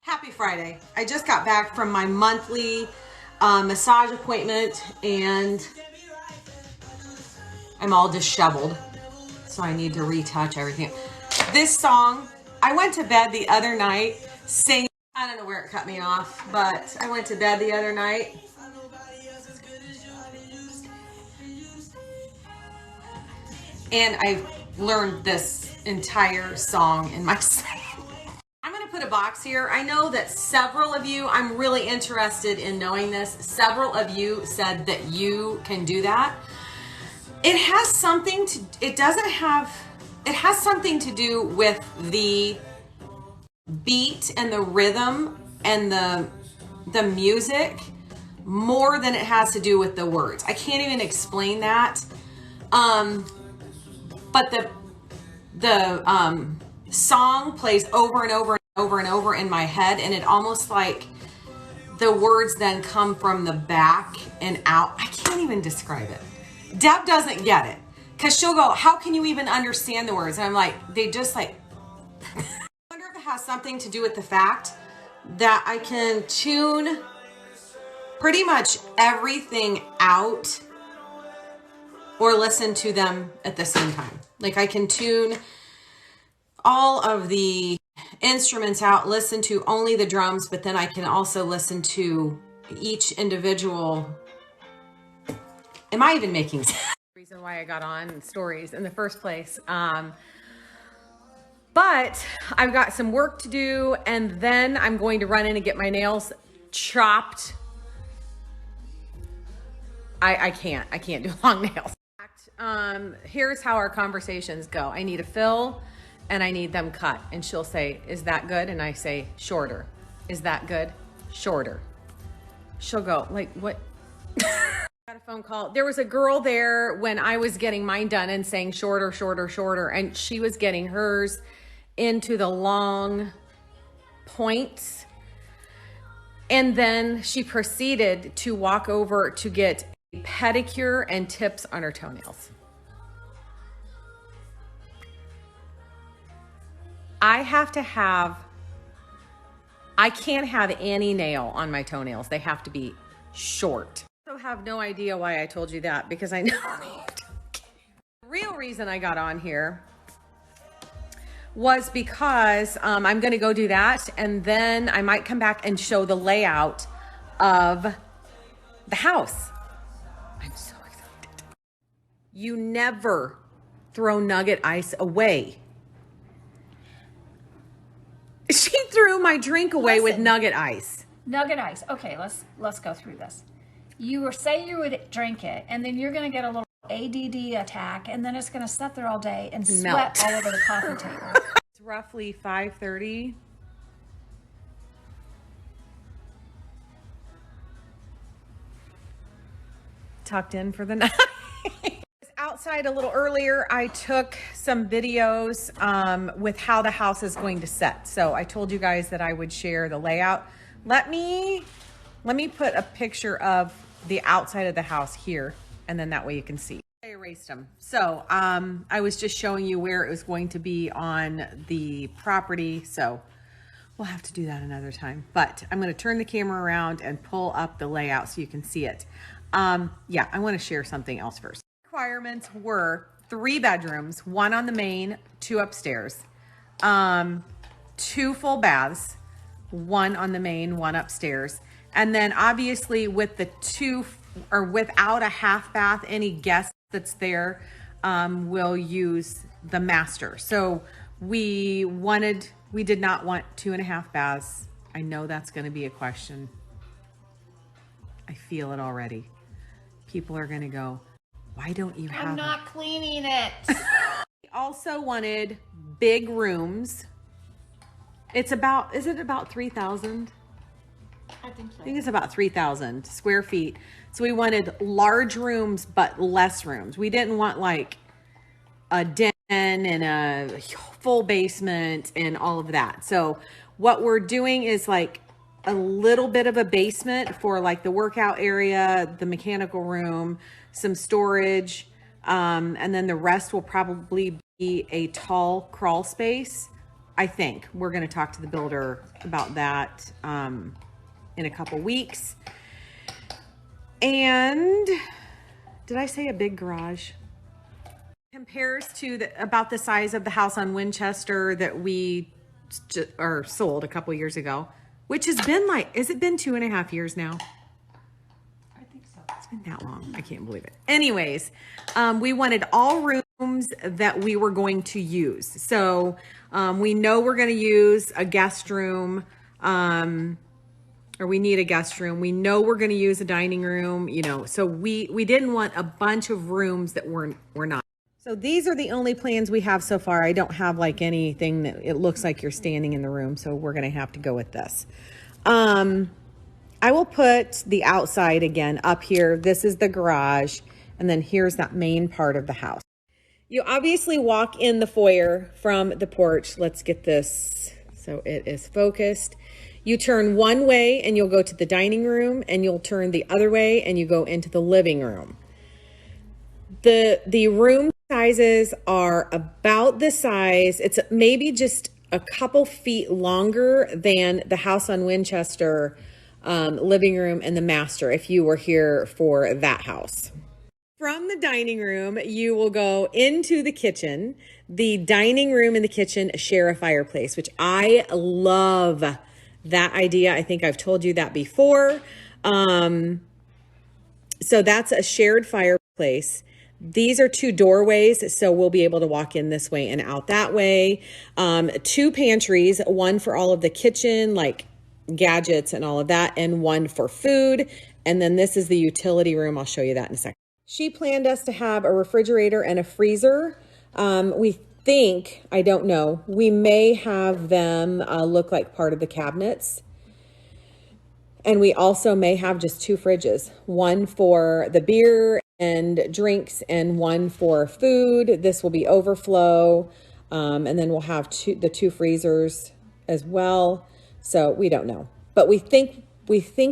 Happy Friday. I just got back from my monthly massage appointment and I'm all disheveled, so I need to retouch everything. This song, I went to bed the other night singing. I don't know where it cut me off, but I went to bed the other night and I learned this entire song in my sleep. I'm going to put a box here. I know that several of you, I'm really interested in knowing this. Several of you said that you can do that. It has something to, it has something to do with the beat and the rhythm and the music more than it has to do with the words. I can't even explain that. But the song plays over and over and over and over in my head, and it almost like the words then come from the back and out. I can't even describe it. Deb doesn't get it because she'll go, how can you even understand the words? And I'm like, they just like, I wonder if it has something to do with the fact that I can tune pretty much everything out or listen to them at the same time. Like I can tune all of the instruments out, listen to only the drums, but then I can also listen to each individual. Am I even making sense? Reason why I got on stories in the first place. But I've got some work to do, and then I'm going to run in and get my nails chopped. I can't do long nails. Here's how our conversations go. I need a fill and I need them cut. And she'll say, is that good? And I say, shorter. Is that good? Shorter. She'll go, like, what? Got a phone call. There was a girl there when I was getting mine done and saying shorter, shorter, shorter. And she was getting hers into the long points. And then she proceeded to walk over to get a pedicure and tips on her toenails. I can't have any nail on my toenails. They have to be short. I have no idea why I told you that because I know the real reason I got on here was because I'm going to go do that. And then I might come back and show the layout of the house. I'm so excited. You never throw nugget ice away. She threw my drink away with nugget ice. Nugget ice. Okay, let's go through this. You say you would drink it, and then you're going to get a little ADD attack, and then it's going to sit there all day and sweat all over the coffee table. It's roughly 5:30. Tucked in for the night. Outside a little earlier, I took some videos with how the house is going to set. So I told you guys that I would share the layout. Let me put a picture of the outside of the house here, and then that way you can see. I erased them. So I was just showing you where it was going to be on the property. So we'll have to do that another time. But I'm going to turn the camera around and pull up the layout so you can see it. Yeah, I want to share something else first. Requirements were 3 bedrooms, 1 on the main, 2 upstairs, 2 full baths, 1 on the main, 1 upstairs. And then obviously with the 2 or without a half bath, any guest that's there will use the master. So we did not want 2.5 baths. I know that's going to be a question. I feel it already. People are going to go, why don't you have I'm not cleaning it. We also wanted big rooms. Is it about 3,000? I think so. I think it's about 3,000 square feet. So we wanted large rooms, but less rooms. We didn't want like a den and a full basement and all of that. So what we're doing is like a little bit of a basement for like the workout area, the mechanical room, some storage, and then the rest will probably be a tall crawl space I think we're going to talk to the builder about that in a couple weeks. And did I say a big garage? Compares to about the size of the house on Winchester that we sold a couple years ago, which has been like, has it been 2.5 years now? I think so. It's been that long. I can't believe it. Anyways, we wanted all rooms that we were going to use. So we know we're going to use a guest room, or we need a guest room. We know we're going to use a dining room, you know, so we didn't want a bunch of rooms that were not. So these are the only plans we have so far. I don't have like anything that it looks like you're standing in the room. So we're going to have to go with this. I will put the outside again up here. This is the garage. And then here's that main part of the house. You obviously walk in the foyer from the porch. Let's get this so it is focused. You turn one way and you'll go to the dining room, and you'll turn the other way and you go into the living room. The room sizes are about the size. It's maybe just a couple feet longer than the house on Winchester living room and the master if you were here for that house. From the dining room, you will go into the kitchen. The dining room and the kitchen share a fireplace, which I love that idea. I think I've told you that before. So that's a shared fireplace. These are two doorways, so we'll be able to walk in this way and out that way. Two pantries, one for all of the kitchen, like gadgets and all of that, and one for food. And then this is the utility room. I'll show you that in a second. She planned us to have a refrigerator and a freezer. We think, I don't know, we may have them look like part of the cabinets. And we also may have just two fridges, one for the beer and drinks and one for food. This will be overflow. And then we'll have the two freezers as well. So we don't know, but we think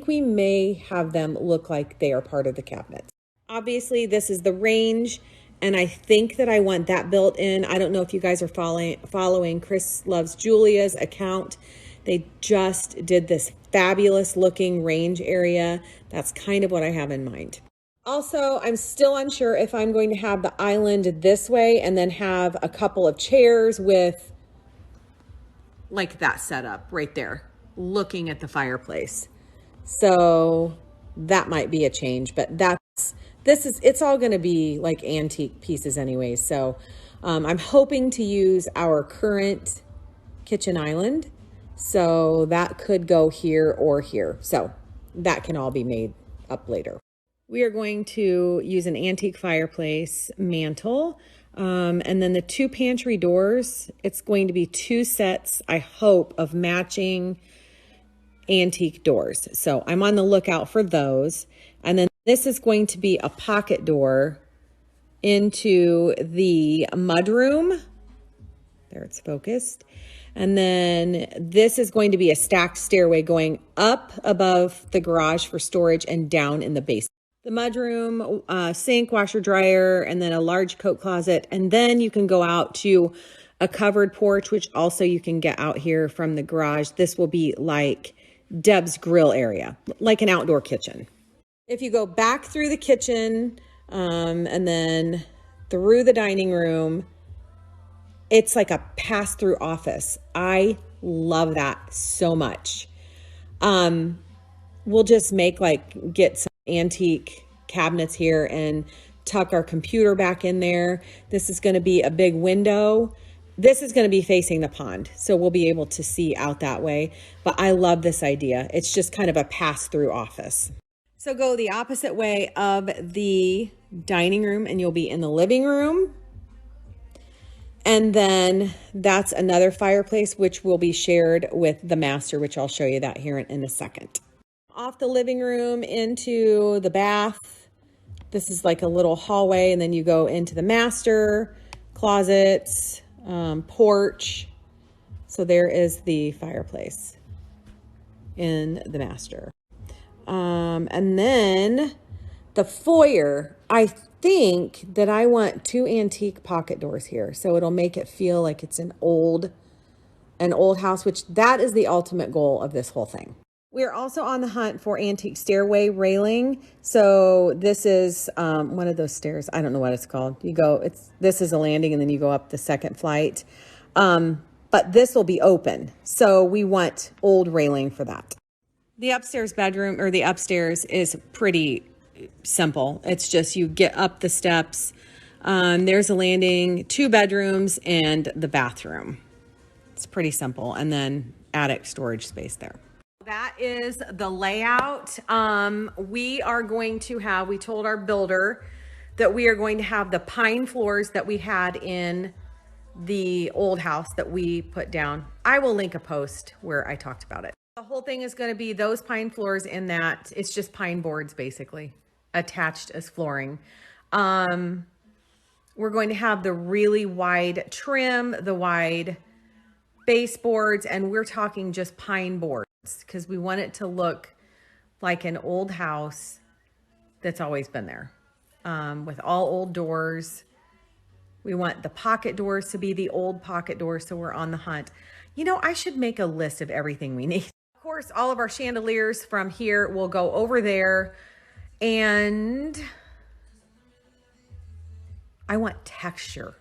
we may have them look like they are part of the cabinets. Obviously this is the range, and I think that I want that built in. I don't know if you guys are following Chris Loves Julia's account. They just did this fabulous looking range area. That's kind of what I have in mind. Also, I'm still unsure if I'm going to have the island this way and then have a couple of chairs with like that setup right there, looking at the fireplace. So that might be a change, but it's all going to be like antique pieces anyways. So I'm hoping to use our current kitchen island. So that could go here or here. So that can all be made up later. We are going to use an antique fireplace mantle. And then the two pantry doors, it's going to be two sets, I hope, of matching antique doors. So I'm on the lookout for those. And then this is going to be a pocket door into the mudroom. There, it's focused. And then this is going to be a stacked stairway going up above the garage for storage and down in the basement. The mudroom, sink, washer, dryer, and then a large coat closet. And then you can go out to a covered porch, which also you can get out here from the garage. This will be like Deb's grill area, like an outdoor kitchen. If you go back through the kitchen and then through the dining room, it's like a pass-through office. I love that so much. We'll just get some antique cabinets here and tuck our computer back in there. This is going to be a big window. This is going to be facing the pond, so we'll be able to see out that way. But I love this idea. It's just kind of a pass-through office. So go the opposite way of the dining room and you'll be in the living room. And then that's another fireplace, which will be shared with the master, which I'll show you that here in a second. Off the living room into the bath. This is like a little hallway, and then you go into the master, closets, porch. So there is the fireplace in the master. And then the foyer, I think that I want two antique pocket doors here. So it'll make it feel like it's an old an old house, which that is the ultimate goal of this whole thing. We're also on the hunt for antique stairway railing. So this is one of those stairs. I don't know what it's called. This is a landing and then you go up the second flight. But this will be open. So we want old railing for that. The upstairs bedroom or the upstairs is pretty simple. It's just you get up the steps. There's a landing, 2 bedrooms and the bathroom. It's pretty simple. And then attic storage space there. That is the layout. We are going to have, we told our builder that we are going to have the pine floors that we had in the old house that we put down. I will link a post where I talked about it. The whole thing is going to be those pine floors in that. It's just pine boards basically attached as flooring. We're going to have the really wide trim, the wide baseboards, and we're talking just pine boards because we want it to look like an old house that's always been there, with all old doors. We want the pocket doors to be the old pocket doors, so we're on the hunt. You know, I should make a list of everything we need. Of course, all of our chandeliers from here will go over there, and I want texture,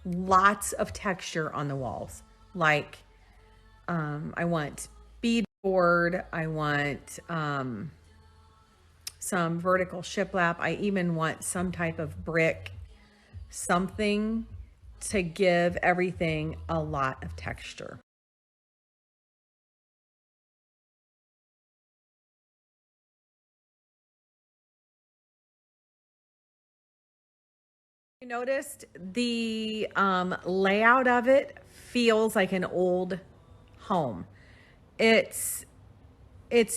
lots of texture on the walls. Like, I want beadboard. I want some vertical shiplap. I even want some type of brick, something to give everything a lot of texture. You noticed the layout of it feels like an old home. It's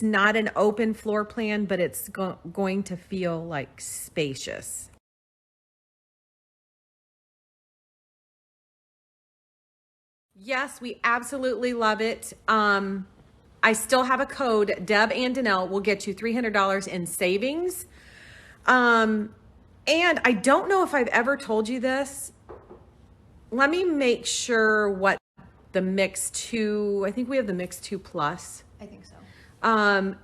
not an open floor plan, but it's going to feel like spacious. Yes, we absolutely love it. I still have a code. Deb and Danelle will get you $300 in savings. And I don't know if I've ever told you this. Let me make sure what the Mix 2, I think we have the Mix 2 Plus. I think so.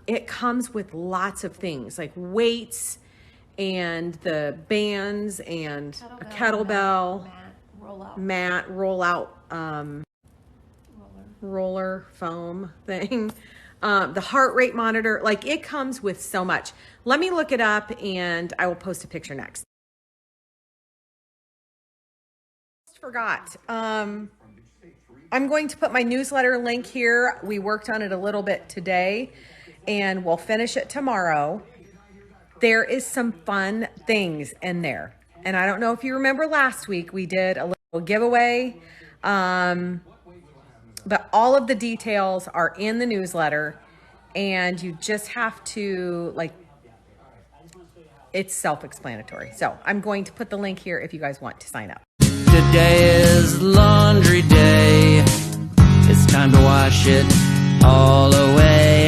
It comes with lots of things like weights and the bands and a kettlebell, mat, roller foam thing. The heart rate monitor, like it comes with so much. Let me look it up and I will post a picture next. Forgot. I'm going to put my newsletter link here. We worked on it a little bit today and we'll finish it tomorrow. There is some fun things in there. And I don't know if you remember last week, we did a little giveaway. But all of the details are in the newsletter and you just have to, like, it's self-explanatory. So I'm going to put the link here if you guys want to sign up. Today is laundry day. It's time to wash it all away.